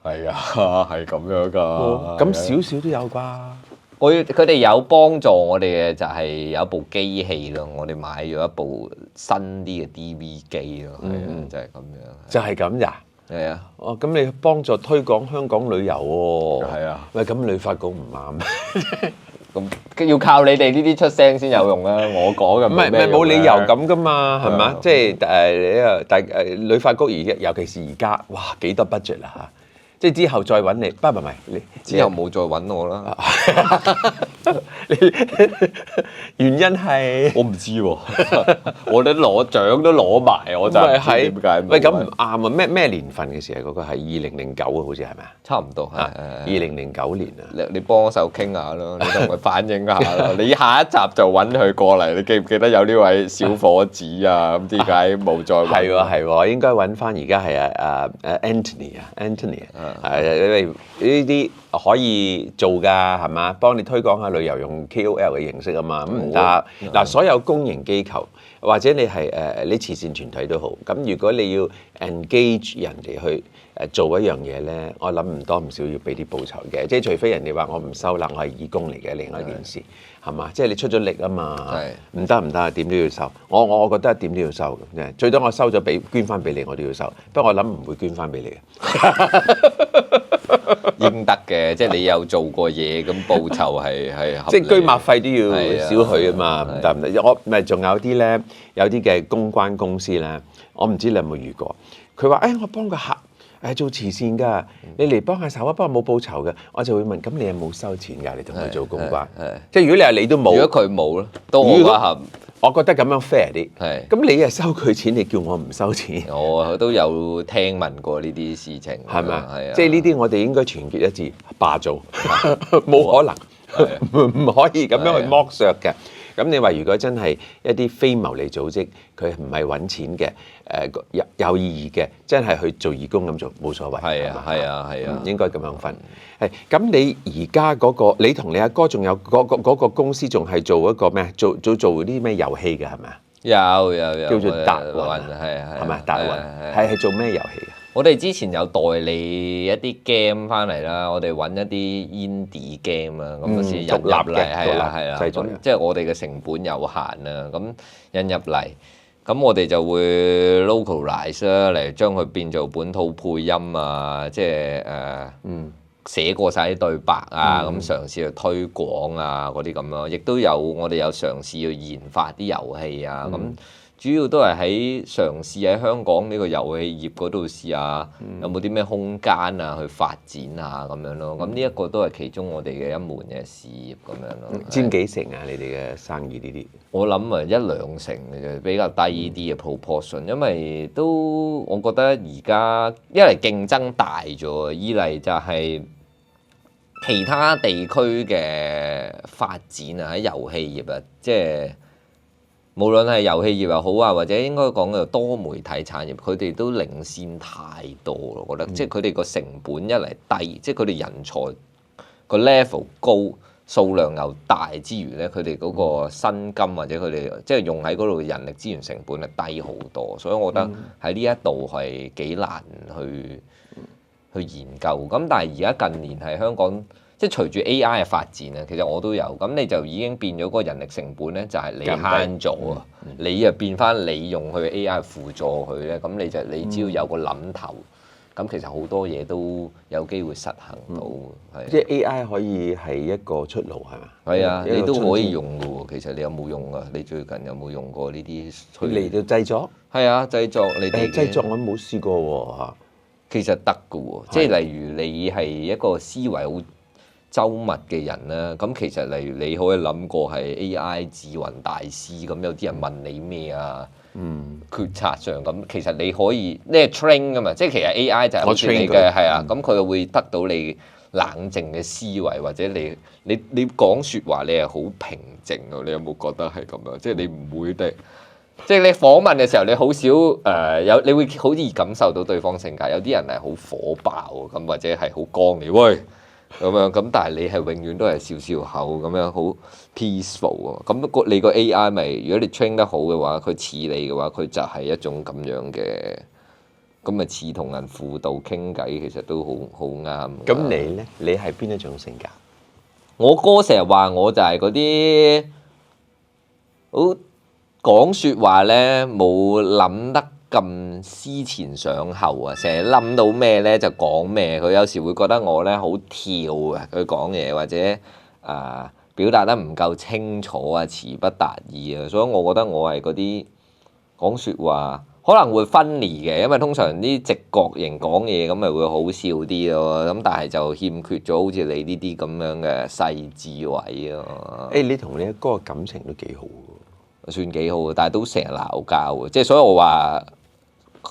係啊，係咁樣㗎。咁少少都有啩。佢哋有幫助我哋嘅就係有一部機器咯，我哋買咗一部新啲嘅 DV 機咯，係啊，就係咁樣。就係咁咋？係啊。哦，咁你幫助推廣香港旅遊喎。係啊。喂，咁旅發局唔啱。咁要靠你哋呢啲出聲先有用啦，我講嘅唔係冇理由咁噶嘛，係嘛？即係你啊，旅發局而家尤其是而家，哇幾多 budget 啦嚇！即係之後再揾你，唔係你之後冇再揾我啦。原因係我唔知喎，我哋攞獎都攞埋，我就唔知點解。喂，咁唔啱啊！咩年份嘅時候？嗰個係2009啊，好似係咪啊？差唔多係2009年啊！你幫手傾下咯，你同佢反映下咯。你下一集就揾佢過嚟，你記唔記得有呢位小伙子啊？咁點解冇再揾？係喎係喎，應該揾翻而家係Anthony 因為呢啲可以做㗎係嘛？幫你推廣下旅遊用 KOL 嘅形式啊嘛，咁唔得嗱。所有公營機構或者你係你慈善團體都好，咁如果你要 engage 人哋去做一樣嘢咧，我諗唔多唔少要俾啲報酬嘅，即係除非人哋話我唔收啦，我係義工嚟嘅，另外一件事係嘛？即係你出咗力啊嘛，唔得，點都要收。我覺得點都要收嘅，最多我收咗捐翻俾你，我都要收。不過我諗唔會捐翻俾你嘅。應得嘅，即係你有做過嘢，咁報酬係合理。即係居馬費都要少許啊嘛，唔得。我咪仲有啲咧，有啲嘅公關公司咧，我唔知你有冇遇過。佢話：我幫個客做慈善㗎，你嚟幫下手啊，不過冇報酬嘅。我就會問：咁你有冇收錢㗎？你同佢做公關，即係如果你係你都冇，如果佢冇咧，都我話我覺得咁樣 fair 啲。係。咁你係收佢錢，你叫我唔收錢？我都有聽聞過呢啲事情，係咪啊？係啊。即係呢啲我哋應該團結一致罷做，冇可能，唔可以咁樣去剝削嘅。咁你話如果真係一啲非牟利組織，佢唔係揾錢嘅，有意義嘅，真係去做義工咁做冇所謂。係啊，應該咁樣分。係咁，你而家嗰個，你同你阿哥仲有嗰個公司仲係做一個咩？做啲咩遊戲嘅係咪啊？有叫做達雲，係咪達雲？係做咩遊戲嘅？我哋之前有代理一啲 game 翻嚟啦，我哋揾一啲 indie game 啊，咁先引入嚟，係啦，咁即係我哋嘅成本有限啊，咁引入嚟，咁我哋就會 localize 啦，嚟將佢變做本土配音啊，即係寫過晒啲對白啊，咁嘗試去推廣啊嗰啲咁咯，亦都我哋有嘗試去研發啲遊戲啊咁。主要都係嘗試喺香港呢個遊戲業嗰度試下有冇啲咩空間啊去發展啊咁樣咯。咁呢一個都係其中我哋嘅一門嘅事業咁樣咯。佔幾成啊？你哋嘅生意呢啲？我諗啊1-2成嘅啫，比較低啲嘅 proportion。因為都我覺得而家一嚟競爭大咗，二嚟就係其他地區嘅發展啊喺遊戲業啊，即係。無論係遊戲業又好啊，或者應該講嘅多媒體產業，佢哋都領先太多咯。我覺得，即係佢哋個成本一嚟低，即係佢哋人才個 level 高，數量又大之餘咧，佢哋嗰個薪金或者佢哋即係用喺嗰度嘅人力資源成本係低好多，所以我覺得喺呢一度係幾難去研究。咁但係而家近年係香港。即係隨住 AI 嘅發展啊，其實我都有，咁你就已經變咗嗰個人力成本咧，就係你慳咗啊，你啊變翻你用佢 AI 輔助佢咧，咁你只要有個諗頭，咁其實好多嘢都有機會實行到，係。即係 AI 可以係一個出路係嘛？係啊，你都可以用嘅喎。其實你有冇用啊？你最近有冇用過呢啲？嚟到製作？係啊，製作你哋。製作我冇試過喎嚇。其實得嘅喎，即係例如你係一個思維好周密嘅人咧，咁其實例如你可以諗過係 AI 智雲大師咁，有啲人問你咩啊？決策上咁，其實你可以你係 train 噶嘛，即係其實 AI 就係好似你嘅係啊，咁佢會得到你冷靜嘅思維，或者你講説話你係好平靜啊，你有冇覺得係咁樣？即係你唔會即係你訪問嘅時候，你好少你會好易感受到對方性格，有啲人係好火爆咁，或者係好剛嘅，喂咁樣咁，但係你係永遠都係笑笑口咁樣，好 peaceful 啊！咁你個 AI 咪，如果你 train 得好嘅話，佢似你嘅話，佢就係一種咁樣嘅，咁咪似同人輔導傾偈，其實都好啱。咁你咧？你係邊一種性格？我哥成日話我就係嗰啲好講説話咧，冇諗得咁思前想後啊！成日諗到咩咧就講咩。佢有時會覺得我咧好跳啊，佢講嘢或者表達得唔夠清楚啊，詞不達意啊，所以我覺得我係嗰啲講説話可能會分離嘅，因為通常啲直覺型講嘢咁咪會好笑啲咯。咁但係就欠缺咗好似你呢啲咁樣嘅細緻位咯。你同你阿哥嘅感情都幾好喎，算幾好，但係都成日鬧交嘅，即係所以我話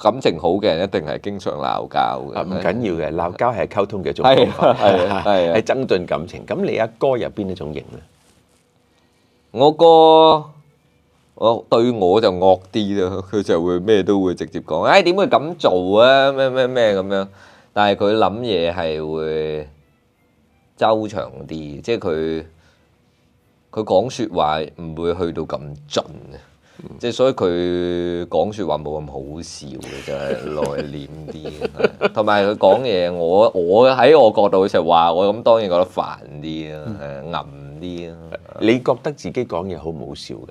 感情好嘅人一定係經常鬧交嘅。唔緊要嘅，鬧交係溝通嘅一種方法，係增進感情。咁你阿哥有邊一種型咧？我哥對我就惡啲咯，佢就會咩都會直接講，點會咁做啊？咩咁樣，但係佢諗嘢係會周長啲，即係佢講説話唔會去到咁盡嘅，即係所以佢講説話冇咁好笑嘅，就係內斂啲。同埋佢講嘢，我喺我角度成日話我咁，當然覺得煩啲啊，吟啲啊。你覺得自己講嘢好唔好笑㗎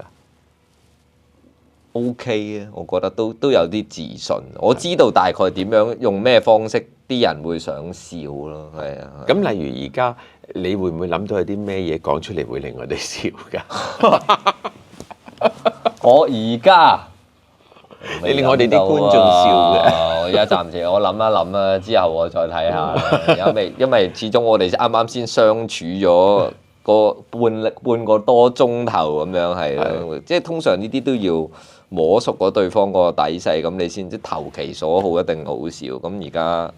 ？OK 啊，我覺得都有啲自信。我知道大概點樣用咩方式啲人會想笑咯，係啊。咁例如而家你會唔會諗到有啲咩嘢講出嚟會令我哋笑㗎？我而家你令我哋啲觀眾笑嘅。我而家暫時我諗一諗啦，之後我再睇下。因為始終我哋啱啱先相處咗個半個多鐘頭咁樣係咯，即係通常呢啲都要摸熟咗對方個底細，咁你先即投其所好，一定好笑。咁而家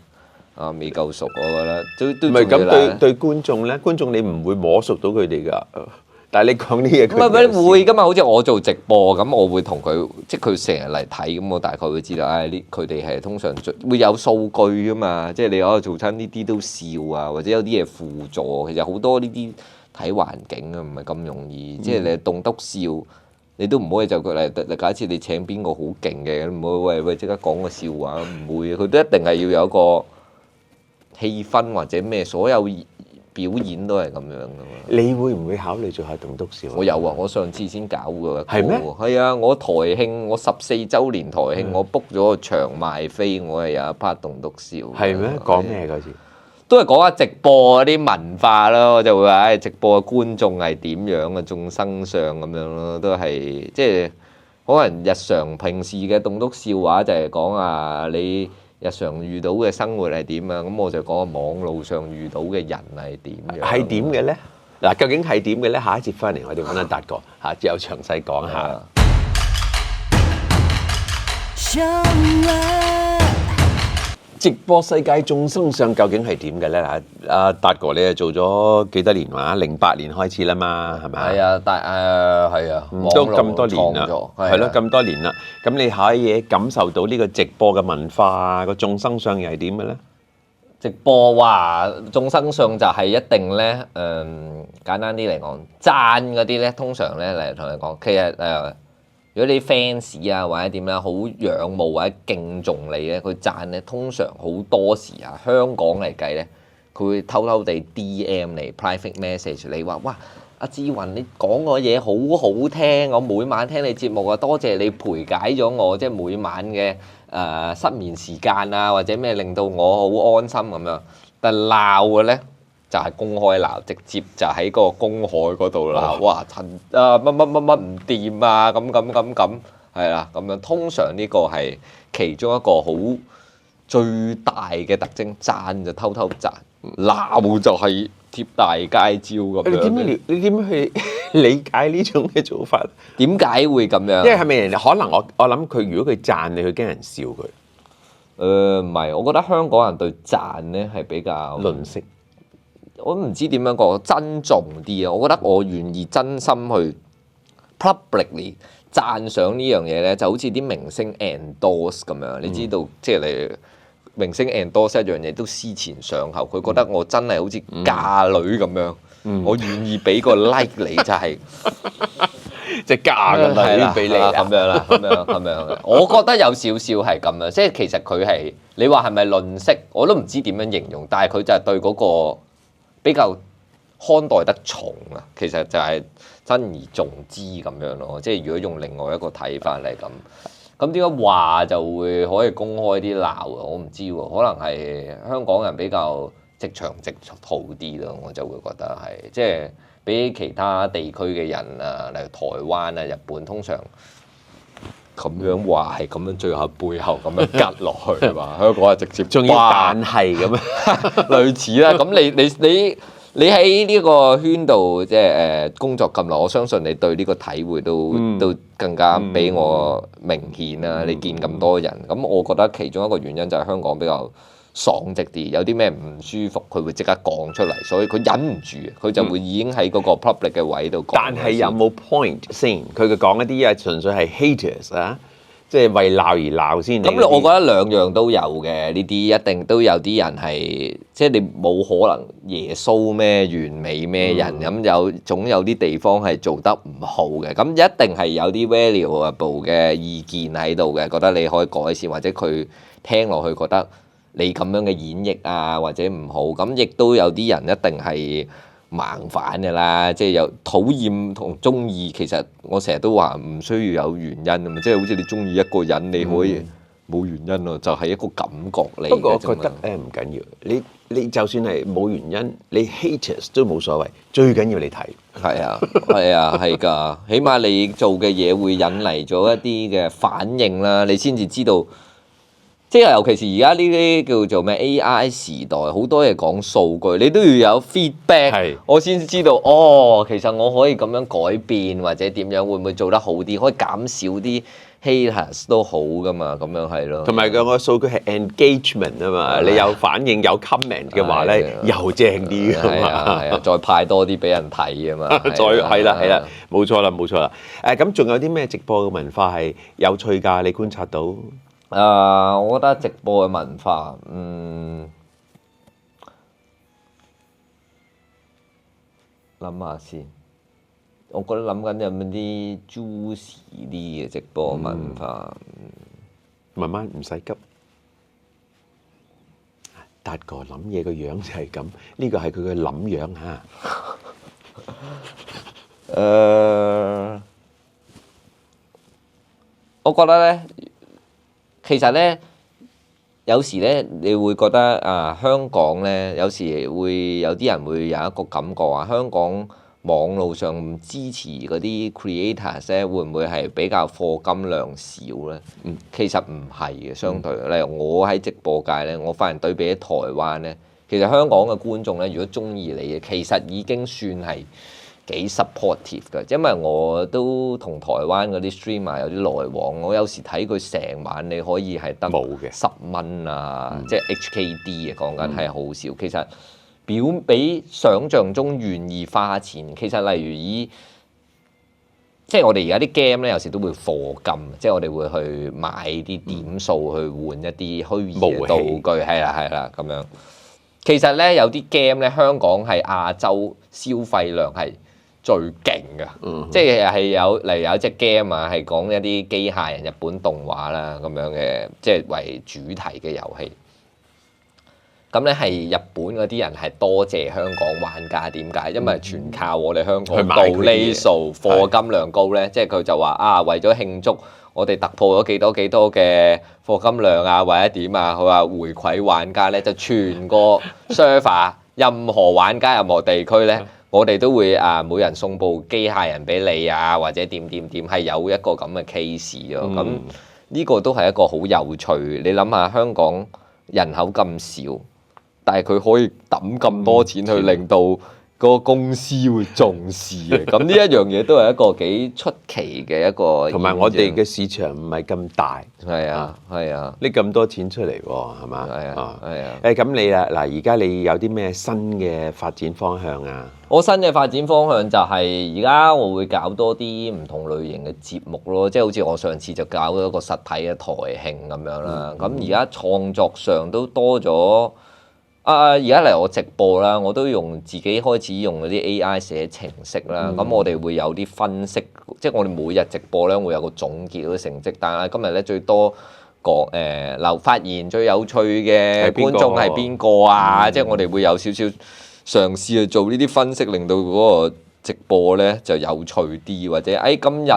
未夠熟，我覺得都唔係咁對觀眾咧，觀眾你唔會摸熟到佢哋㗎。但係你講啲嘢，唔會㗎嘛。好似我做直播咁，我會同佢，即係佢成日嚟睇，咁我大概會知道，佢哋係通常會有數據㗎嘛。即係你可以做親呢啲都笑啊，或者有啲嘢輔助。其實好多呢啲睇環境啊，唔係咁容易。即係你棟篤笑，你都唔可以就佢嚟。假設你請邊個好勁嘅，唔好喂即刻講個笑話，唔會。佢都一定係要有一個氣氛或者咩，所有表演都係咁樣噶嘛。你會唔會考慮做下棟篤笑？我有啊，我上次先搞過。係咩？係啊，我台慶，我14週年台慶，我 book 咗個場賣飛，我係有一 part 棟篤笑。係咩？講咩嗰次？都係講下直播嗰啲文化咯，我就會話直播嘅觀眾係點樣啊，眾生相咁樣咯，都係即係可能日常平時嘅棟篤笑話就係講你日常遇到嘅生活係點啊？咁我就講網路上遇到嘅人係點樣？係點嘅咧？嗱，究竟係點嘅咧？下一節翻嚟，我哋揾阿達哥之後詳細講下。直播世界眾生相究竟係點嘅咧？阿達哥，你係做咗幾多年話？08年開始啦嘛，係咪？係啊，係啊，都咁多年啦，係咯，咁多年啦。咁你可以感受到呢個直播嘅文化個眾生相又係點嘅咧？直播話眾生相就係一定咧，簡單啲嚟講，讚嗰啲咧，通常咧嚟同你講，其實如果你 fans 啊或者點樣好仰慕或者敬重你咧，佢讚咧，通常好多時香港嚟計咧，佢會偷偷地 DM 你 private message 你話，哇，阿志雲你講個嘢好好聽，我每晚聽你節目啊，多謝你陪解咗我即係每晚嘅失眠時間啊，或者咩令到我好安心咁樣。但鬧嘅咧就係公開鬧，直接就喺個公海嗰度鬧，哇乜唔掂啊，咁係啦，咁樣通常呢個係其中一個好最大嘅特徵，讚就偷偷讚，鬧就係貼大街招咁樣。你點樣去理解呢種嘅做法？點解會咁樣？因為係咪人哋可能我諗佢如果佢讚你，佢驚人笑佢。唔係，我覺得香港人對讚咧係比較吝嗇。我都唔知點樣講，珍重啲啊！我覺得我願意真心去 publicly 讚賞呢樣嘢咧，就好似啲明星 endorse 咁樣。你知道，即係你明星 endorse 一樣嘢都思前想後，佢覺得我真係好似嫁女咁樣，我願意俾個 like 你就係。即係嫁個女俾你咁樣啦，咁樣。我覺得有少少係咁樣，即係其實佢係你話係咪吝嗇，我都唔知點樣形容，但係佢就係對嗰個比較看待得重啊。其實就係珍而重之咁樣咯。即係如果用另外一個睇法嚟咁點解話就會可以公開啲鬧啊？我唔知喎，可能係香港人比較直腸直肚啲咯，我就會覺得係即係。比其他地區嘅人啊，例如台灣啊、日本，通常咁樣話係咁樣，最後背後咁樣吉落去嘛。香港係直接仲要但係咁樣，類似啦。咁你喺呢個圈度即係工作咁耐，我相信你對呢個體會都更加比我明顯啦。你見咁多人，咁我覺得其中一個原因就係香港比較爽直啲，有啲咩唔舒服，佢會即刻講出嚟，所以佢忍唔住，佢就會已經喺嗰個 public 嘅位度講。但係有冇 point 先？佢講一啲嘢純粹係 haters 啊，即係為鬧而鬧先。咁我覺得兩樣都有嘅，呢啲一定都有啲人係，即係你冇可能耶穌咩完美咩人，咁總有啲地方係做得唔好嘅，咁一定係有啲 valuable 嘅意見喺度嘅，覺得你可以改善，或者佢聽落去覺得你咁樣嘅演繹啊，或者唔好，咁亦都有啲人一定係盲反嘅啦，即係有討厭同中意。其實我成日都話唔需要有原因啊嘛，即係好似你中意一個人，你可以冇原因咯，就係一個感覺嚟嘅啫嘛。不過我覺得唔緊要，你就算係冇原因，你 haters 都冇所謂，最緊要你睇。係啊，係㗎，起碼你做嘅嘢會引嚟咗一啲嘅反應啦，你先至知道。即係尤其是而家呢啲叫做咩 AI 時代，好多嘢講數據，你都要有 feedback，我先知道哦。其實我可以咁樣改變，或者點樣會唔會做得好啲，可以減少啲 haters 都好噶嘛。咁樣係咯。同埋個數據係 engagement 啊嘛，你有反應有 comment 嘅話咧，又正啲㗎嘛。係啊，再派多啲俾人睇啊嘛。係啦，冇錯啦。咁仲有啲咩直播嘅文化係有趣㗎？你觀察到？我覺得直播嘅文化，諗下先。我覺得諗緊有冇啲 juicy 啲嘅直播文化。慢慢唔使急。達哥諗嘢個樣就係咁，呢個係佢嘅諗樣嚇。我覺得咧。其實咧，有時咧，你會覺得香港咧，有時會有啲人會有一個感覺啊，香港網路上支持嗰啲 creators 咧，會唔會係比較課金量少咧？其實唔係嘅，相對例如我喺直播界咧，我發現對比喺台灣咧，其實香港嘅觀眾咧，如果中意你嘅，其實已經算係幾 supportive 㗎，因為我都同台灣嗰啲 streamer 有啲來往，我有時睇佢成晚你可以係得10蚊啊，即係 HKD 嘅講緊係好少。其實比想像中願意花錢。其實例如即係我哋而家啲 game 咧，有時都會課金，即係我哋會去買啲點數去換一啲虛擬嘅道具，係啦咁樣。其實咧有啲 game 咧，香港係亞洲消費量係最勁㗎，即係例如有一隻 game 啊，係講一啲機械人日本動畫啦咁樣嘅，即係為主題嘅遊戲。咁咧係日本嗰啲人係多謝香港玩家，點解？因為全靠我哋香港度呢數課金量高咧，即係佢就話為咗慶祝我哋突破咗幾多嘅課金量啊，或者點啊，佢話回饋玩家咧，就全個 server 任何玩家任何地區咧。我哋都會每人送部機械人俾你啊，或者點係有一個咁嘅 case 咯。咁呢個都係一個好有趣。你諗下香港人口咁少，但係佢可以抌咁多錢去令到嗰個公司會重視嘅，咁呢一樣嘢都係一個幾出奇嘅一個。同埋我哋嘅市場唔係咁大，係啊係啊，搦咁多錢出嚟喎，係嘛？係啊係啊。咁你啦，嗱而家你有啲咩新嘅發展方向啊？我新嘅發展方向就係而家我會搞多啲唔同類型嘅節目咯，即係好似我上次就搞咗一個實體嘅台慶咁樣啦。咁而家創作上都多咗。而家嚟我直播啦，我都用自己開始用嗰啲 AI 寫程式啦。咁我哋會有啲分析，即係我哋每日直播咧會有個總結嗰啲成績單啦。今日咧最多講發現最有趣嘅觀眾係邊個啊？即係我哋會有少少嘗試去做呢啲分析，令到嗰個直播咧就有趣啲，或者今日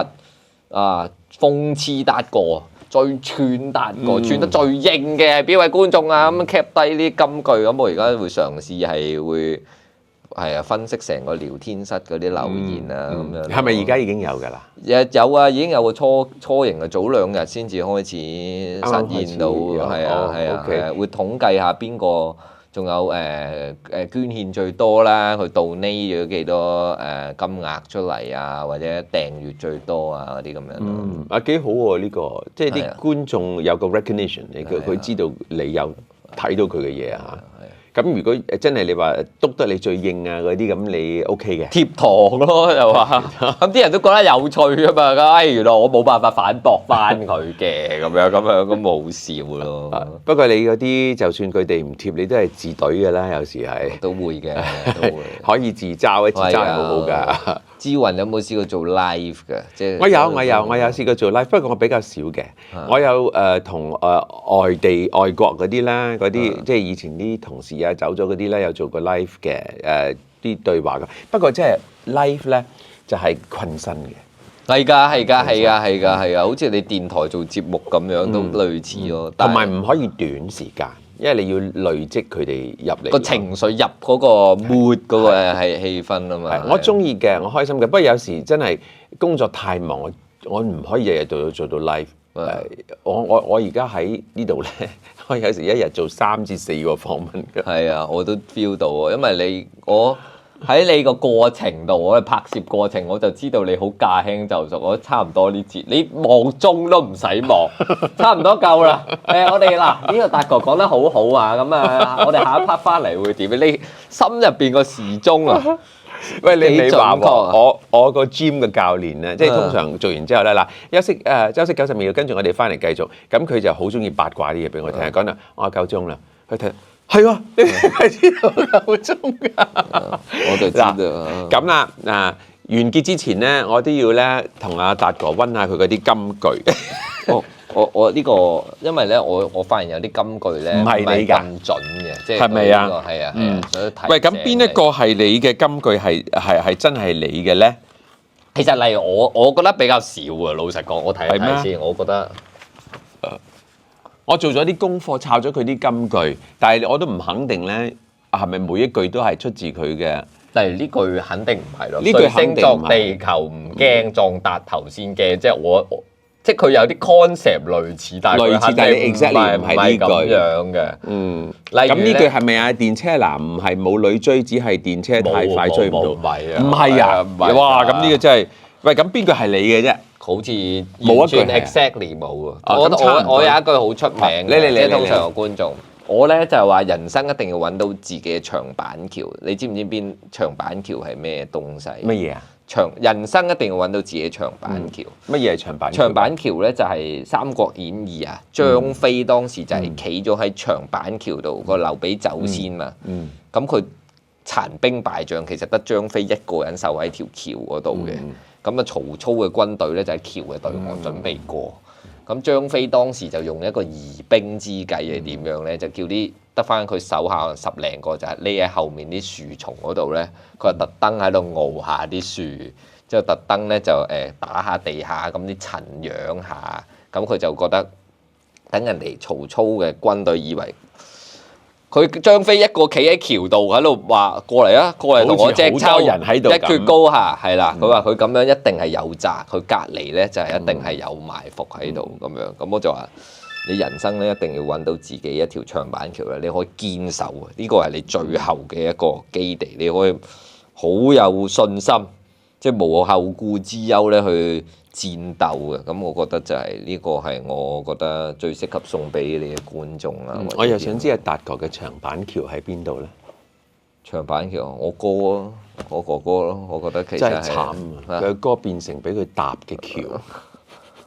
諷刺達哥。最串達哥，串得最硬嘅係邊位觀眾啊？咁 cap 低啲金句，咁我而家會嘗試係分析成個聊天室嗰啲留言啊，咁樣。係咪而家已經有㗎啦？有啊，已經有個初型嘅，早2日先至開始實現到，係啊，會統計下邊個。仲有捐獻最多啦，佢donate咗幾多金額出嚟啊，或者訂閱最多啊嗰啲咁樣。幾好喎呢個，即係啲觀眾有個 recognition，佢知道你有睇到佢嘅嘢啊。咁如果真係你話篤得你最應啊嗰啲咁，你 OK 嘅？貼堂咯又話，咁啲人都覺得有趣啊嘛。原來我冇辦法反駁翻佢嘅咁樣咁冇笑咯。不過你嗰啲就算佢哋唔貼，你都係自隊㗎啦，有時係都會嘅，都會可以自嘲，自嘲係好好㗎。志雲有冇試過做 live 㗎？即係我有試過做 live，不過我比較少嘅。我有同外國嗰啲啦，嗰啲即係以前啲同事啊走咗嗰啲咧，有做過 live 嘅啲對話㗎。不過即係 live 咧就係困身嘅。係㗎，好似你電台做節目咁樣都類似咯。同埋唔可以短時間。因為你要累積佢哋入嚟個情緒入嗰個 mood 嗰個係氣氛啊嘛。我中意嘅，我開心嘅。不過有時真係工作太忙，我唔可以日日做到 live。我而家喺呢度咧，我有時一日做3至4個訪問㗎。係啊，我都 feel 到啊，因為我喺你個過程度，我嘅拍攝過程，我就知道你好駕輕就熟，我差唔多呢節，你望鐘都唔使望，差唔多夠啦。我哋呢個達哥講得好好啊，咁我哋下一 part 翻嚟會點？你心入邊個時鐘啊？喂，你話我個 gym 嘅教練咧，即係通常做完之後咧，休息90秒，跟住我哋翻嚟繼續。咁佢就好中意八卦啲嘢俾我聽，講到我夠鐘啦，佢睇。係喎，你係知道夠鐘㗎，我就知道。咁啦，完結之前咧，我都要咧同阿達哥溫下佢嗰啲金句。我呢個，因為咧我發現有啲金句咧唔係你咁準嘅，即係係咪啊？係啊，喂，咁邊一個係你嘅金句係真係你嘅咧？其實例如我覺得比較少啊，老實講，我睇一睇先，我覺得。我做咗啲功課，抄咗佢啲金句，但係我都唔肯定咧，係咪每一句都係出自佢嘅？例如呢句肯定唔係咯，呢句肯定唔係。地球唔驚，撞達頭先驚，即係即係佢有啲 concept 類似，但係你 exactly 唔係呢句咁樣嘅。咁呢句係咪啊？電車男唔係冇女追，只係電車太快追唔到。唔係啊！唔係啊！哇！咁呢個真係，喂，咁邊句係你嘅啫？好似完全 exactly 冇啊！我有一句好出名嘅，即係通常個觀眾，我咧就係話人生一定要揾到自己嘅長板橋。你知唔知邊長板橋係咩東西？乜嘢啊？人生一定要揾到自己嘅長板橋。乜嘢係長板橋？長板橋咧就係《三國演義》啊，張飛當時就係企咗喺長板橋度，個劉備走先嘛。咁佢殘兵敗將，其實得張飛一個人守喺條橋嗰度嘅。咁啊，曹操嘅軍隊咧就喺橋嘅對岸準備過。咁張飛當時就用一個疑兵之計係點樣咧？就叫啲得翻佢手下10零個就係匿喺後面啲樹叢嗰度咧，佢話特登喺度熬下啲樹，之後特登咧就打下地下咁啲塵揚下，咁佢就覺得等人哋曹操嘅軍隊以為。佢張飛一個企喺橋度喺度話過嚟啊，過嚟同我隻抽，人喺度一決高下，係啦。佢話佢咁樣一定係有詐，佢隔離咧就係一定係有埋伏喺度咁樣。咁我就話你人生咧一定要揾到自己一條長板橋咧，你可以堅守啊！呢個係你最後嘅一個基地，你可以好有信心，即係無後顧之憂咧去戰鬥嘅。咁我覺得就係呢個係我覺得最適合送俾你嘅觀眾啦。我又想知阿達哥嘅長板橋喺邊度咧？長板橋，我哥咯，我哥哥咯，我覺得其實真係慘啊！佢嘅歌變成俾佢搭嘅橋。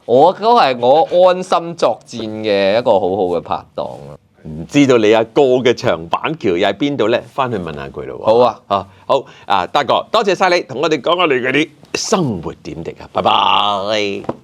我都係我安心作戰嘅一個好好嘅拍檔咯。唔知道你阿哥嘅長板橋又喺邊度咧？翻去問下佢咯喎。好啊，好啊，達哥，多謝晒你同我哋講我哋嗰啲生活點滴啊！拜拜。